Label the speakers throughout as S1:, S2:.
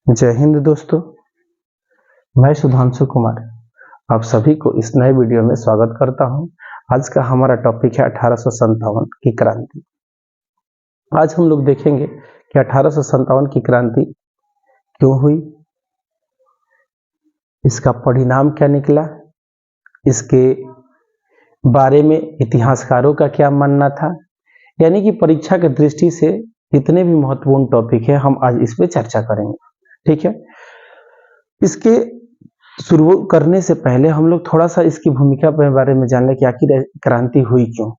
S1: जय हिंद दोस्तों, मैं सुधांशु कुमार आप सभी को इस नए वीडियो में स्वागत करता हूं। आज का हमारा टॉपिक है 1857 की क्रांति। आज हम लोग देखेंगे कि 1857 की क्रांति क्यों हुई, इसका परिणाम क्या निकला, इसके बारे में इतिहासकारों का क्या मानना था। यानी कि परीक्षा की दृष्टि से जितने भी महत्वपूर्ण टॉपिक है हम आज इस पे चर्चा करेंगे। ठीक है, इसके शुरू करने से पहले हम लोग थोड़ा सा इसकी भूमिका के बारे में जान लें कि आखिर क्रांति हुई क्यों।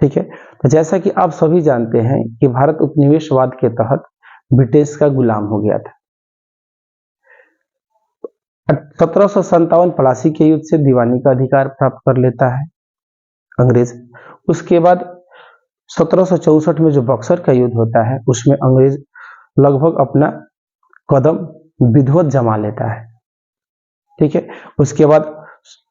S1: ठीक है, तो जैसा कि आप सभी जानते हैं कि भारत उपनिवेशवाद के तहत ब्रिटिश का गुलाम हो गया था। 1757 प्लासी के युद्ध से दीवानी का अधिकार प्राप्त कर लेता है अंग्रेज। उसके बाद 1764 में जो बक्सर का युद्ध होता है उसमें अंग्रेज लगभग अपना कदम विधिवत जमा लेता है। ठीक है, उसके बाद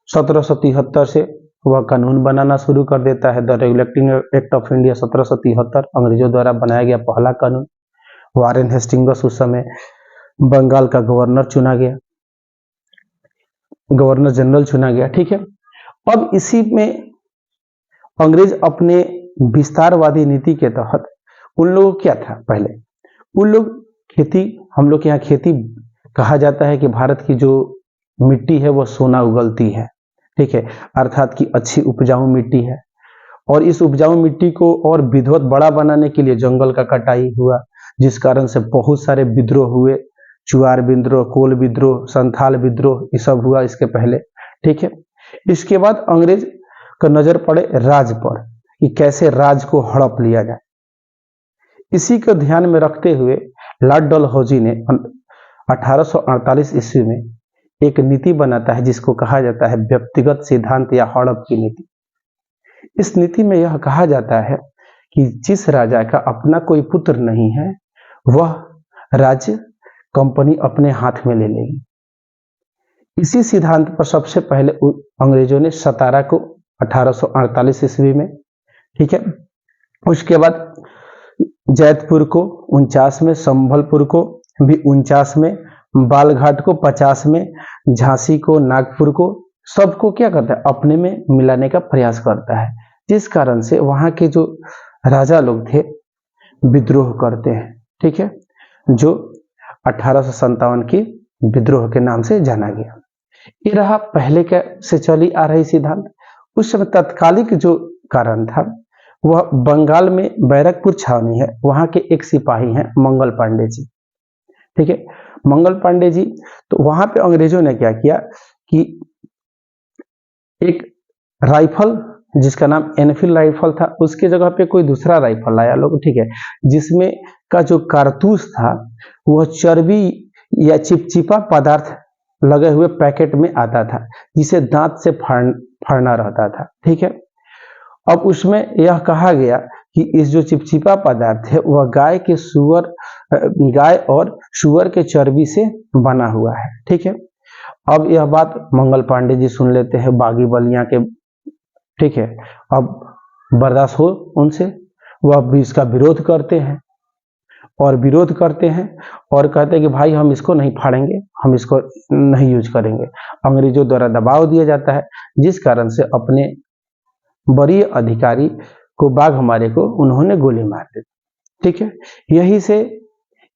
S1: 1773 से वह कानून बनाना शुरू कर देता है। The regulating act of India 1773 अंग्रेजों द्वारा बनाया गया पहला कानून। वारेन हेस्टिंग्स उस समय बंगाल का गवर्नर चुना गया, गवर्नर जनरल चुना गया। ठीक है, अब इसी में अंग्रेज अपने विस्तारवादी नीति के तहत उन लोगों क्या था, पहले उन लोग खेती, हम लोग के यहाँ खेती कहा जाता है कि भारत की जो मिट्टी है वो सोना उगलती है। ठीक है, अर्थात कि अच्छी उपजाऊ मिट्टी है, और इस उपजाऊ मिट्टी को और विधिवत बड़ा बनाने के लिए जंगल का कटाई हुआ, जिस कारण से बहुत सारे विद्रोह हुए, चुआर विद्रोह, कोल विद्रोह, संथाल विद्रोह, ये सब हुआ इसके पहले। ठीक है, इसके बाद अंग्रेज का नजर पड़े राज पर कि कैसे राज को हड़प लिया जाए। इसी को ध्यान में रखते हुए लॉर्ड डलहौजी ने 1848 ईस्वी में एक नीति बनाता है जिसको कहा जाता है व्यक्तिगत सिद्धांत या हड़प की नीति। इस नीति में यह कहा जाता है कि जिस राजा का अपना कोई पुत्र नहीं है वह राज्य कंपनी अपने हाथ में ले लेगी। इसी सिद्धांत पर सबसे पहले अंग्रेजों ने सतारा को 1848 ईस्वी में, ठीक है, उसके बाद जैतपुर को 49 में, संभलपुर को भी 49 में, बालघाट को 50 में, झांसी को, नागपुर को, सबको क्या करता है, अपने में मिलाने का प्रयास करता है, जिस कारण से वहां के जो राजा लोग थे विद्रोह करते हैं। ठीक है, जो 1857 की विद्रोह के नाम से जाना गया। ये रहा पहले का से चली आ रही सिद्धांत। उस समय तत्कालिक जो कारण था वह बंगाल में बैरकपुर छावनी है, वहां के एक सिपाही हैं मंगल पांडे जी। ठीक है, मंगल पांडे जी, तो वहां पे अंग्रेजों ने क्या किया कि एक राइफल जिसका नाम एनफील्ड राइफल था, उसके जगह पे कोई दूसरा राइफल लाया लोग। ठीक है, जिसमें का जो कारतूस था वह चर्बी या चिपचिपा पदार्थ लगे हुए पैकेट में आता था, जिसे दांत से फाड़ना रहता था। ठीक है, अब उसमें यह कहा गया कि इस जो चिपचिपा पदार्थ है वह गाय और सुअर के चर्बी से बना हुआ है। ठीक है, अब यह बात मंगल पांडे जी सुन लेते हैं, बागी बलिया के। ठीक है, अब बर्दाश्त हो उनसे, वह भी इसका विरोध करते हैं और कहते हैं कि भाई हम इसको नहीं फाड़ेंगे, हम इसको नहीं यूज करेंगे। अंग्रेजों द्वारा दबाव दिया जाता है, जिस कारण से अपने वरीय अधिकारी को, बाघ हमारे को, उन्होंने गोली मार दी। ठीक है, यही से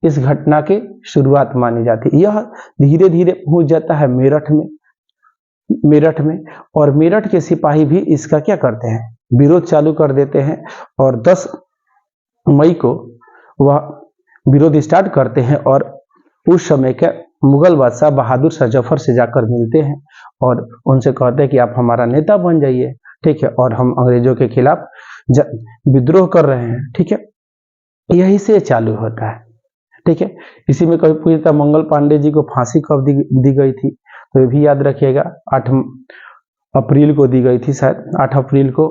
S1: इस घटना की शुरुआत मानी जाती है। यह धीरे धीरे पहुंच जाता है मेरठ में, और मेरठ के सिपाही भी इसका क्या करते हैं, विरोध चालू कर देते हैं, और 10 मई को वह विरोध स्टार्ट करते हैं, और उस समय के मुगल बादशाह बहादुर शाह जफर से जाकर मिलते हैं और उनसे कहते हैं कि आप हमारा नेता बन जाइए। ठीक है, और हम अंग्रेजों के खिलाफ विद्रोह कर रहे हैं। ठीक है, यही से चालू होता है। ठीक है, इसी में कभी पूछता मंगल पांडे जी को फांसी कब दी गई थी, तो ये भी याद रखिएगा 8 अप्रैल को दी गई थी, शायद 8 अप्रैल को।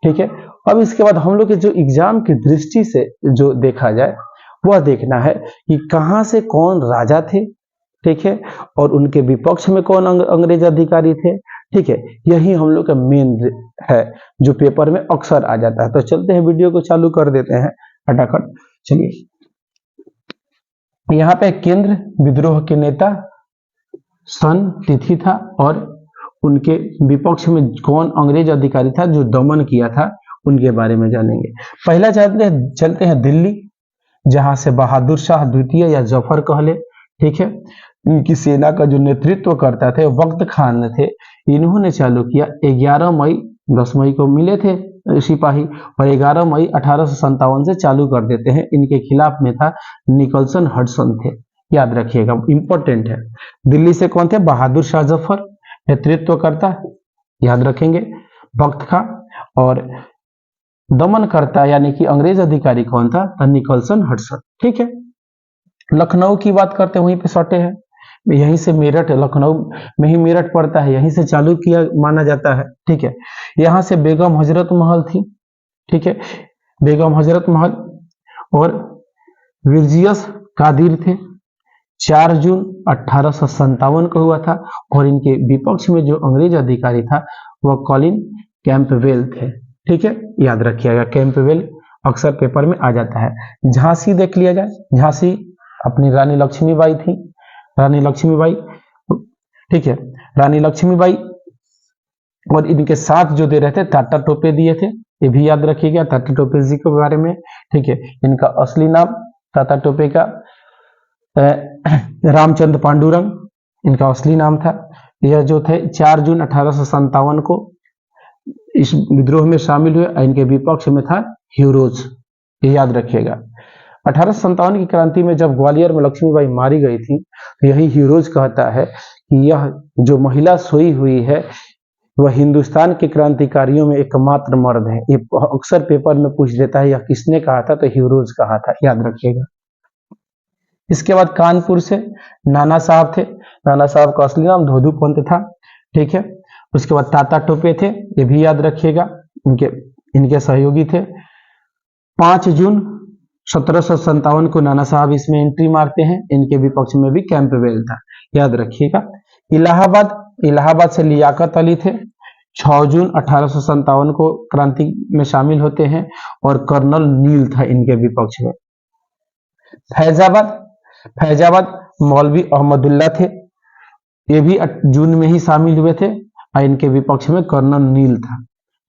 S1: ठीक है, अब इसके बाद हम लोग के जो एग्जाम की दृष्टि से जो देखा जाए वह देखना है कि कहां से कौन राजा थे। ठीक है, और उनके विपक्ष में कौन अंग्रेज अधिकारी थे। ठीक है, यही हम लोग का मेन है जो पेपर में अक्सर आ जाता है। तो चलते हैं, वीडियो को चालू कर देते हैं फटाफट। चलिए, यहाँ पे केंद्र विद्रोह के नेता सन तिथि था और उनके विपक्ष में कौन अंग्रेज अधिकारी था जो दमन किया था, उनके बारे में जानेंगे। पहला चलते हैं दिल्ली, जहां से बहादुर शाह द्वितीय या जफर कह ले, ठीक है। इनकी सेना का जो नेतृत्व करता थे वक्त खान थे। इन्होंने चालू किया 11 मई, 10 मई को मिले थे सिपाही और 11 मई 1857 से चालू कर देते हैं। इनके खिलाफ में था निकलसन हडसन थे, याद रखिएगा, इंपॉर्टेंट है। दिल्ली से कौन थे? बहादुर शाह जफर नेतृत्व करता, याद रखेंगे, वक्त खां। और दमन करता यानी कि अंग्रेज अधिकारी कौन था? निकलसन हडसन, ठीक है। लखनऊ की बात करते हैं, वहीं पे सटे हैं, यहीं से मेरठ, लखनऊ में ही मेरठ पड़ता है, यहीं से चालू किया माना जाता है, ठीक है। यहां से बेगम हजरत महल थी, ठीक है, बेगम हजरत महल। और विरजियस कादिर थे, 4 जून 1857 को हुआ था। और इनके विपक्ष में जो अंग्रेज अधिकारी था वह कॉलिन कैंपबेल थे, ठीक है, याद रखिएगा, कैंपबेल अक्सर पेपर में आ जाता है। झांसी देख लिया जाए, झांसी अपनी रानी लक्ष्मीबाई थी, रानी लक्ष्मीबाई, ठीक है, रानी लक्ष्मीबाई। और इनके साथ जो दे रहे थे टाटा टोपे दिए थे, ये भी याद रखिएगा टाटा टोपे जी के बारे में, ठीक है। इनका असली नाम टाटा टोपे का रामचंद्र पांडुरंग इनका असली नाम था। यह जो थे 4 जून 1857 को इस विद्रोह में शामिल हुए। इनके विपक्ष में था ह्यूरोज, ये याद रखिएगा। 1857 की क्रांति में जब ग्वालियर में लक्ष्मीबाई मारी गई थी तो यही ह्यूरोज कहता है कि यह जो महिला सोई हुई है वह हिंदुस्तान के क्रांतिकारियों में एकमात्र मर्द है। ये अक्सर पेपर में पूछ देता है, यह किसने कहा था? तो ह्यूरोज कहा था, याद रखिएगा। इसके बाद कानपुर से नाना साहब थे, नाना साहब का असली नाम धोधू पंत था, ठीक है। उसके बाद टाटा टोपे थे, ये भी याद रखिएगा, इनके सहयोगी थे। 5 जून 1757 को नाना साहब इसमें एंट्री मारते हैं। इनके विपक्ष में भी कैंपबेल था, याद रखिएगा। इलाहाबाद, इलाहाबाद से लियाकत अली थे, 6 जून 1857 को क्रांति में शामिल होते हैं और कर्नल नील था इनके विपक्ष में। फैजाबाद, फैजाबाद मौलवी अहमदुल्ला थे, ये भी जून में ही शामिल हुए थे और इनके विपक्ष में कर्नल नील था,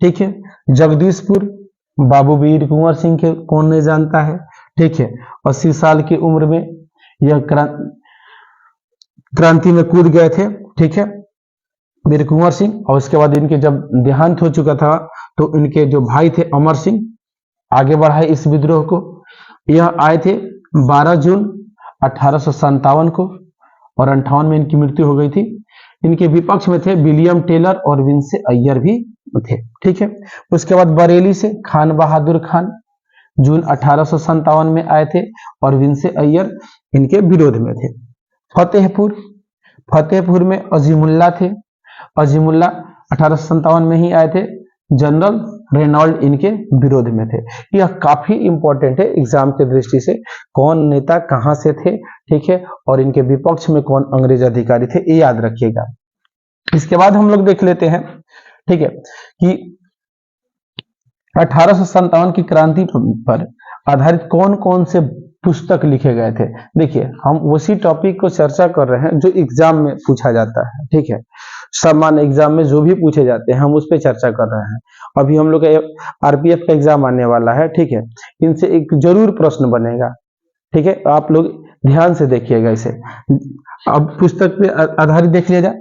S1: ठीक है। जगदीशपुर, बाबू वीर कुंवर सिंह के कौन नहीं जानता है, ठीक है। 80 साल की उम्र में यह क्रांति में कूद गए थे, ठीक है, वीर कुंवर सिंह। और उसके बाद इनके जब देहांत हो चुका था तो इनके जो भाई थे अमर सिंह आगे बढ़ाए इस विद्रोह को। यह आए थे 12 जून 1857 को और 58 में इनकी मृत्यु हो गई थी। इनके विपक्ष में थे विलियम टेलर और विंसे अय्यर भी थे, ठीक है। उसके बाद बरेली से खान बहादुर खान जून 1857 में आए थे और विंसे अय्यर इनके विरोध में थे। फतेहपुर, फतेहपुर में अजीमुल्ला थे, अजीमुल्ला 1857 में ही आए थे, जनरल रेनॉल्ड इनके विरोध में थे। यह काफी इंपॉर्टेंट है एग्जाम के दृष्टि से, कौन नेता कहां से थे, ठीक है, और इनके विपक्ष में कौन अंग्रेज अधिकारी थे, ये याद रखिएगा। इसके बाद हम लोग देख लेते हैं, ठीक है, कि 1857 की क्रांति पर आधारित कौन कौन से पुस्तक लिखे गए थे। देखिए हम उसी टॉपिक को चर्चा कर रहे हैं जो एग्जाम में पूछा जाता है, ठीक है, सामान्य एग्जाम में जो भी पूछे जाते हैं हम उस पर चर्चा कर रहे हैं। अभी हम लोग का आरपीएफ का एग्जाम आने वाला है, ठीक है, इनसे एक जरूर प्रश्न बनेगा, ठीक है, आप लोग ध्यान से देखिएगा इसे। अब पुस्तक पे आधारित देख लिया जाए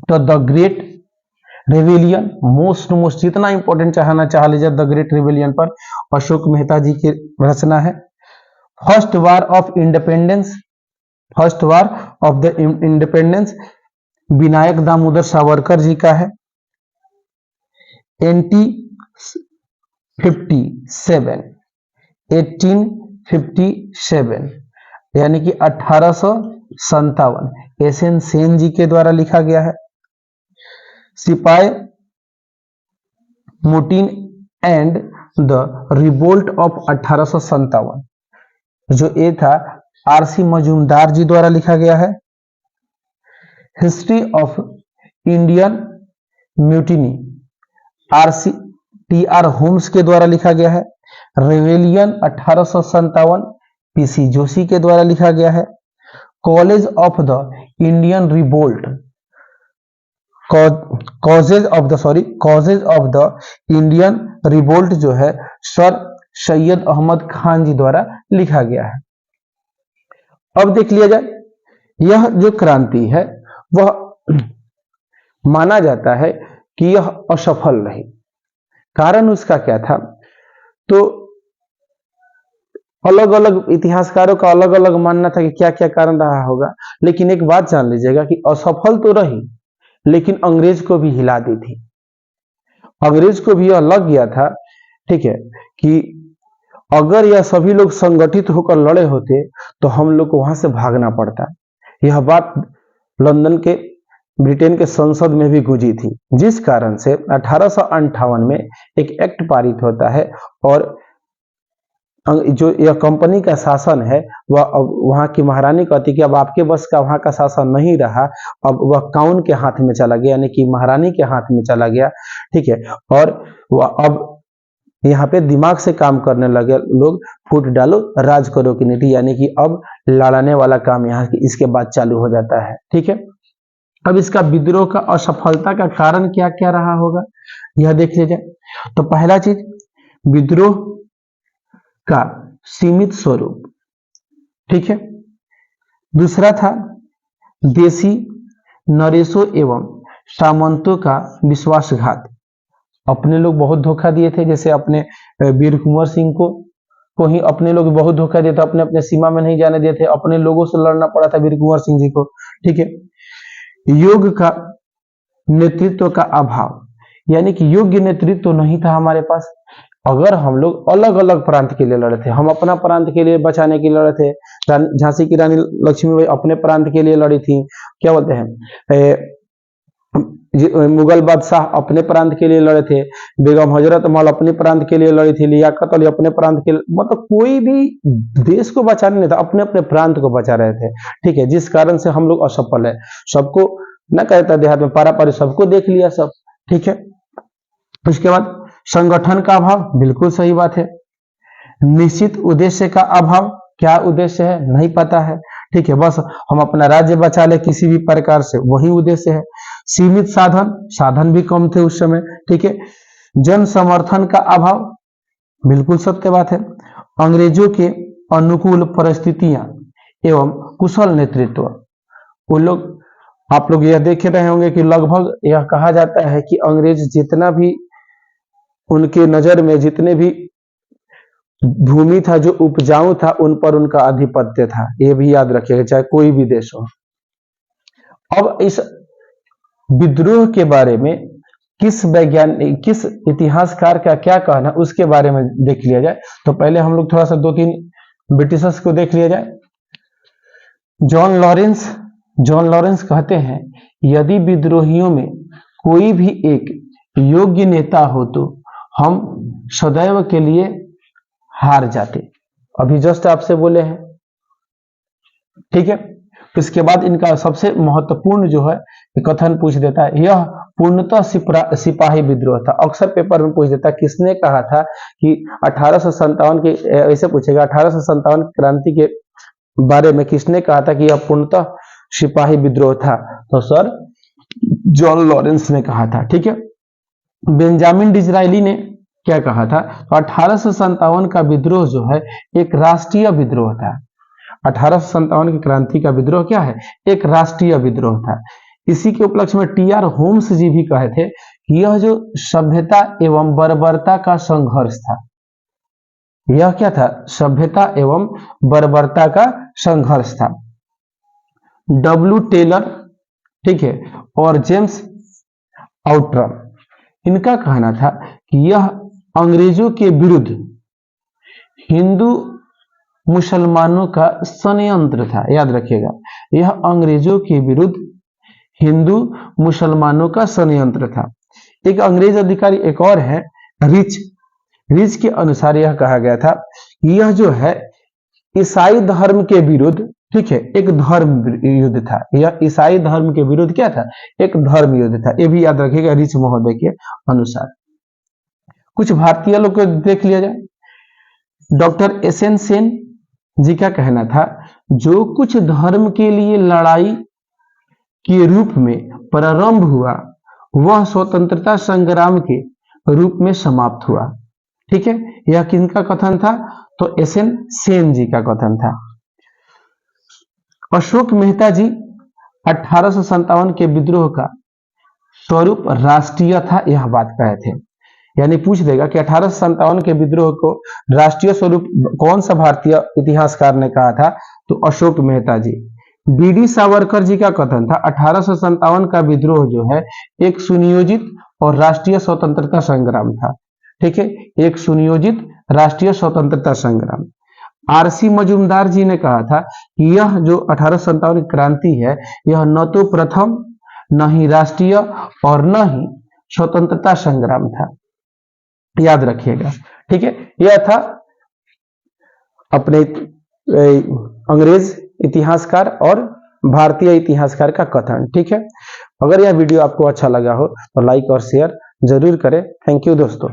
S1: तो द ग्रेट रेवेलियन, मोस्ट जितना इंपॉर्टेंट चाह लीजिए द ग्रेट रेवेलियन पर अशोक मेहता जी की रचना है। First war of independence, first war of the independence Vinayak Damodar Savarkar ji का है। एनटी 57, 1857 यानी कि 1857 एसएन सेन जी के द्वारा लिखा गया है। सिपाही Mortein and the revolt of 1857 जो ये था आरसी मजूमदार जी द्वारा लिखा गया है। History of Indian mutiny RC TR Holmes के द्वारा लिखा गया है। रेवेलियन 1857 पीसी जोशी के द्वारा लिखा गया है। College of the Indian revolt, causes of the Indian revolt जो है सर सैयद अहमद खान जी द्वारा लिखा गया है। अब देख लिया जाए, यह जो क्रांति है वह माना जाता है कि यह असफल रही। कारण उसका क्या था, तो अलग अलग इतिहासकारों का अलग अलग मानना था कि क्या क्या कारण रहा होगा, लेकिन एक बात जान लीजिएगा कि असफल तो रही लेकिन अंग्रेज को भी हिला दी थी। अंग्रेज को भी यह लग गया था, ठीक है, कि अगर यह सभी लोग संगठित होकर लड़े होते तो हम लोग को वहां से भागना पड़ता। यह बात लंदन के ब्रिटेन के संसद में भी गूंजी थी, जिस कारण से 1858 में एक एक्ट पारित होता है और जो यह कंपनी का शासन है वह अब वहां की महारानी कहती कि अब आपके बस का वहां का शासन नहीं रहा, अब वह काउन के हाथ में चला गया, यानी कि महारानी के हाथ में चला गया, ठीक है। और वह अब यहाँ पे दिमाग से काम करने लगे लोग, फूट डालो राज करो की नीति, यानी कि अब लड़ाने वाला काम यहाँ की इसके बाद चालू हो जाता है, ठीक है। अब इसका विद्रोह का असफलता का कारण क्या क्या रहा होगा यह देख लिया जाए। तो पहला चीज, विद्रोह का सीमित स्वरूप, ठीक है। दूसरा था देशी नरेशों एवं सामंतों का विश्वासघात। अपने लोग बहुत धोखा दिए थे, जैसे अपने वीर कुंवर सिंह को ही अपने लोग बहुत धोखा दिए थे, अपने अपने सीमा में नहीं जाने दिए थे, अपने लोगों से लड़ना पड़ा था वीर कुंवर सिंह जी को, ठीक है। योग का नेतृत्व का अभाव, यानी कि योग्य नेतृत्व तो नहीं था हमारे पास। अगर हम लोग अलग अलग प्रांत के लिए लड़े थे, हम अपना प्रांत के लिए बचाने के लिए लड़े थे, झांसी की रानी लक्ष्मीबाई अपने प्रांत के लिए लड़ी थी, क्या बोलते हैं, मुगल बादशाह अपने प्रांत के लिए लड़े थे, बेगम हजरत महल अपने प्रांत के लिए लड़ी थी, लियाकत अली अपने प्रांत के लिए, मतलब कोई भी देश को बचाने नहीं था, अपने अपने प्रांत को बचा रहे थे, ठीक है। जिस कारण से हम लोग असफल है। सबको न कहता देहात में पारा पारी सबको देख लिया सब, ठीक है। उसके बाद संगठन का अभाव, बिल्कुल सही बात है। निश्चित उद्देश्य का अभाव, क्या उद्देश्य है नहीं पता है, ठीक है, बस हम अपना राज्य बचा ले किसी भी प्रकार से, वही उद्देश्य है। सीमित साधन, साधन भी कम थे उस समय, ठीक है। जन समर्थन का अभाव, बिल्कुल सत्य बात है। अंग्रेजों के अनुकूल परिस्थितियां एवं कुशल नेतृत्व, वो लोग, आप लोग यह देख रहे होंगे कि लगभग यह कहा जाता है कि अंग्रेज जितना भी उनके नजर में जितने भी भूमि था जो उपजाऊ था उन पर उनका आधिपत्य था, यह भी याद रखिएगा चाहे कोई भी देश हो। अब इस विद्रोह के बारे में किस वैज्ञानिक, किस इतिहासकार का क्या कहना उसके बारे में देख लिया जाए। तो पहले हम लोग थोड़ा सा 2-3 ब्रिटिशर्स को देख लिया जाए। जॉन लॉरेंस कहते हैं, यदि विद्रोहियों में कोई भी एक योग्य नेता हो तो हम सदैव के लिए हार जाते। अभी जस्ट आपसे बोले हैं, ठीक है। इसके बाद इनका सबसे महत्वपूर्ण जो है कथन पूछ देता है, यह पूर्णतः सिपाही विद्रोह था। अक्सर पेपर में पूछ देता है किसने कहा था कि 1857 के, ऐसे पूछेगा 1857 क्रांति के बारे में किसने कहा था कि यह पूर्णतः सिपाही विद्रोह था, तो सर जॉन लॉरेंस ने कहा था, ठीक है। बेंजामिन डिज़रायली ने क्या कहा था, तो 1857 का विद्रोह जो है एक राष्ट्रीय विद्रोह था। 1857 की क्रांति का विद्रोह क्या है, एक राष्ट्रीय विद्रोह था। इसी के उपलक्ष्य में टी.आर. होम्स जी भी कहे थे कि यह जो सभ्यता एवं बर्बरता का संघर्ष था, यह क्या था, सभ्यता एवं बर्बरता का संघर्ष था। डब्ल्यू टेलर, ठीक है, और जेम्स आउट्रम, इनका कहना था कि यह अंग्रेजों के विरुद्ध हिंदू मुसलमानों का षड्यंत्र था। याद रखिएगा, यह अंग्रेजों के विरुद्ध हिंदू मुसलमानों का षड्यंत्र था। एक अंग्रेज अधिकारी एक और है, रिच के अनुसार यह कहा गया था कि यह जो है ईसाई धर्म के विरुद्ध, ठीक है, एक धर्म युद्ध था। यह ईसाई धर्म के विरुद्ध क्या था, एक धर्म युद्ध था। यह भी याद रखिएगा रिच महोदय के अनुसार। कुछ भारतीय लोग को देख लिया जाए। डॉक्टर एस एन सेन जी का कहना था, जो कुछ धर्म के लिए लड़ाई के रूप में प्रारंभ हुआ वह स्वतंत्रता संग्राम के रूप में समाप्त हुआ। ठीक है, यह किनका कथन था? तो एसएन सेन जी का कथन था। अशोक मेहता जी 1857 के विद्रोह का स्वरूप राष्ट्रीय था, यह बात कहे थे। यानी पूछ देगा कि 1857 के विद्रोह को राष्ट्रीय स्वरूप कौन सा भारतीय इतिहासकार ने कहा था? तो अशोक मेहता जी। बीडी सावरकर जी का कथन था 1857 का विद्रोह जो है एक सुनियोजित और राष्ट्रीय स्वतंत्रता संग्राम था। ठीक है, एक सुनियोजित राष्ट्रीय स्वतंत्रता संग्राम। आरसी मजूमदार जी ने कहा था कि यह जो 1857 की क्रांति है यह न तो प्रथम, न ही राष्ट्रीय और न ही स्वतंत्रता संग्राम था। याद रखिएगा। ठीक है, यह था अपने अंग्रेज इतिहासकार और भारतीय इतिहासकार का कथन। ठीक है, अगर यह वीडियो आपको अच्छा लगा हो तो लाइक और शेयर जरूर करें। थैंक यू दोस्तों।